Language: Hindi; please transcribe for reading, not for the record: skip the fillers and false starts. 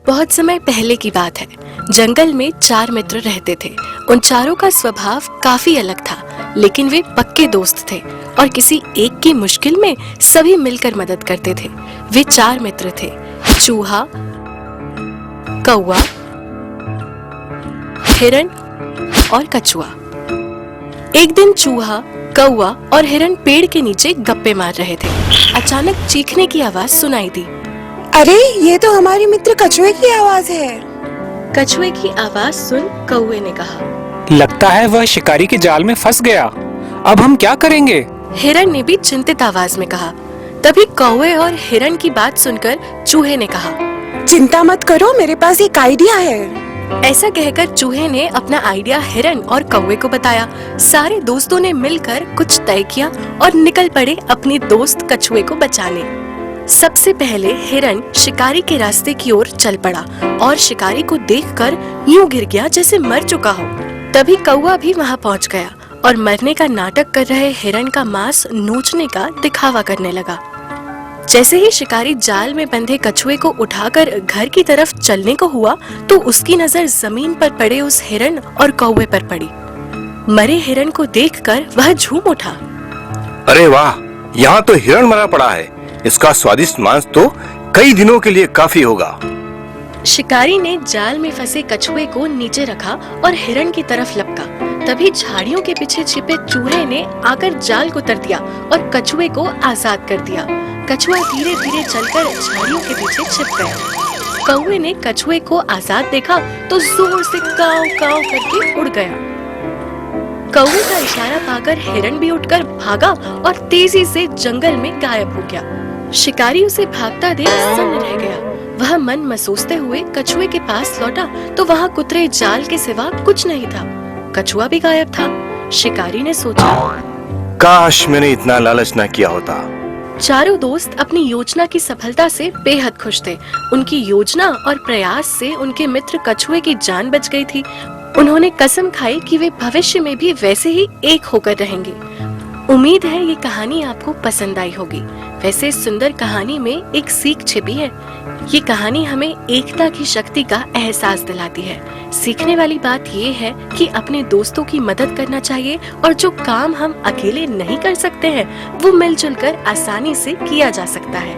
बहुत समय पहले की बात है। जंगल में 4 मित्र रहते थे। उन चारों का स्वभाव काफी अलग था, लेकिन वे पक्के दोस्त थे और किसी एक की मुश्किल में सभी मिलकर मदद करते थे। वे 4 मित्र थे, चूहा, कौवा, हिरण और कछुआ। एक दिन चूहा, कौवा और हिरण पेड़ के नीचे गप्पे मार रहे थे। अचानक चीखने की आवाज सुनाई दी। अरे, ये तो हमारे मित्र कछुए की आवाज है। कछुए की आवाज सुन कौवे ने कहा, लगता है वह शिकारी के जाल में फंस गया। अब हम क्या करेंगे? हिरण ने भी चिंतित आवाज में कहा। तभी कौवे और हिरण की बात सुनकर चूहे ने कहा, चिंता मत करो, मेरे पास एक आइडिया है। ऐसा कहकर चूहे ने अपना आइडिया हिरण और कौवे को बताया। सारे दोस्तों ने मिलकर कुछ तय किया और निकल पड़े अपने दोस्त कछुए को बचाने। सबसे पहले हिरण शिकारी के रास्ते की ओर चल पड़ा और शिकारी को देखकर यूं गिर गया जैसे मर चुका हो। तभी कौवा भी वहां पहुंच गया और मरने का नाटक कर रहे हिरण का मांस नोचने का दिखावा करने लगा। जैसे ही शिकारी जाल में बंधे कछुए को उठाकर घर की तरफ चलने को हुआ तो उसकी नजर जमीन पर पड़े उस हिरण और कौवे पर पड़ी। मरे हिरण को देखकर वह झूम उठा। अरे वाह, यहाँ तो हिरण मरा पड़ा है। इसका स्वादिष्ट मांस तो कई दिनों के लिए काफी होगा। शिकारी ने जाल में फंसे कछुए को नीचे रखा और हिरण की तरफ लपका। तभी झाड़ियों के पीछे छिपे चूहे ने आकर जाल को तर दिया और कछुए को आजाद कर दिया। कछुआ धीरे धीरे चलकर झाड़ियों के पीछे छिप गया। कौवे ने कछुए को आजाद देखा तो जोर से काव काव करके उड़ गया। कौवे का इशारा पाकर हिरण भी उठकर भागा और तेजी से जंगल में गायब हो गया। शिकारी उसे भागता देख सन्न रह गया। वह मन महसूसते हुए कछुए के पास लौटा तो वहाँ कुतरे जाल के सिवा कुछ नहीं था। कछुआ भी गायब था। शिकारी ने सोचा, काश मैंने इतना लालच न किया होता। चारों दोस्त अपनी योजना की सफलता से बेहद खुश थे। उनकी योजना और प्रयास से उनके मित्र कछुए की जान बच गई थी। उन्होंने कसम खाई कि वे भविष्य में भी वैसे ही एक होकर रहेंगे। उम्मीद है ये कहानी आपको पसंद आई होगी। वैसे इस सुंदर कहानी में एक सीख छिपी है। ये कहानी हमें एकता की शक्ति का एहसास दिलाती है। सीखने वाली बात ये है कि अपने दोस्तों की मदद करना चाहिए और जो काम हम अकेले नहीं कर सकते हैं वो मिलजुल कर आसानी से किया जा सकता है।